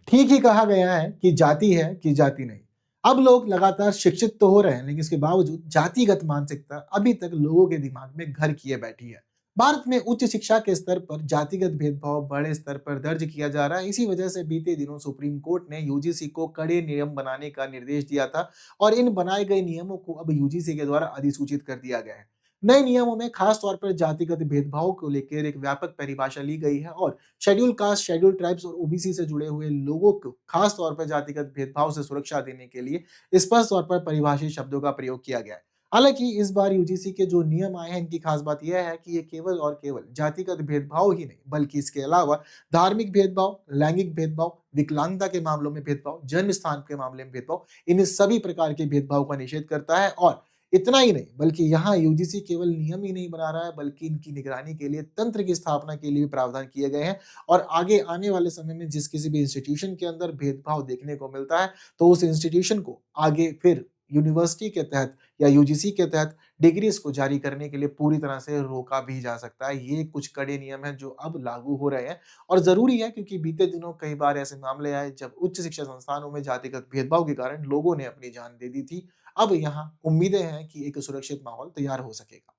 ठीक ही कहा गया है कि जाति है कि जाति नहीं। अब लोग लगातार शिक्षित तो हो रहे हैं, लेकिन इसके बावजूद जातिगत मानसिकता अभी तक लोगों के दिमाग में घर किए बैठी है। भारत में उच्च शिक्षा के स्तर पर जातिगत भेदभाव बड़े स्तर पर दर्ज किया जा रहा है। इसी वजह से बीते दिनों सुप्रीम कोर्ट ने यूजीसी को कड़े नियम बनाने का निर्देश दिया था और इन बनाए गए नियमों को अब यूजीसी के द्वारा अधिसूचित कर दिया गया है। नए नियमों में खास तौर पर जातिगत भेदभाव को लेकर एक व्यापक परिभाषा ली गई है और शेड्यूल कास्ट, शेड्यूल ट्राइब्स और ओबीसी से जुड़े हुए लोगों को खास तौर पर जातिगत भेदभाव से सुरक्षा देने के लिए स्पष्ट तौर पर परिभाषित शब्दों का प्रयोग किया गया है। हालांकि इस बार यूजीसी के जो नियम आए हैं, इनकी खास बात यह है कि ये केवल और केवल जातिगत भेदभाव ही नहीं, बल्कि इसके अलावा धार्मिक भेदभाव, लैंगिक भेदभाव, विकलांगता के मामलों में भेदभाव, जन्म स्थान के मामले में भेदभाव, इन सभी प्रकार के भेदभाव का निषेध करता है। और इतना ही नहीं, बल्कि यहाँ यूजीसी केवल नियम ही नहीं बना रहा है, बल्कि इनकी निगरानी के लिए तंत्र की स्थापना के लिए भी प्रावधान किए गए हैं। और आगे आने वाले समय में जिस किसी भी इंस्टीट्यूशन के अंदर भेदभाव देखने को मिलता है, तो उस इंस्टीट्यूशन को आगे फिर यूनिवर्सिटी के तहत या यूजीसी के तहत डिग्रीज को जारी करने के लिए पूरी तरह से रोका भी जा सकता है। ये कुछ कड़े नियम हैं जो अब लागू हो रहे हैं और ज़रूरी है, क्योंकि बीते दिनों कई बार ऐसे मामले आए जब उच्च शिक्षा संस्थानों में जातिगत भेदभाव के कारण लोगों ने अपनी जान दे दी थी। अब यहाँ उम्मीदें हैं कि एक सुरक्षित माहौल तैयार हो सकेगा।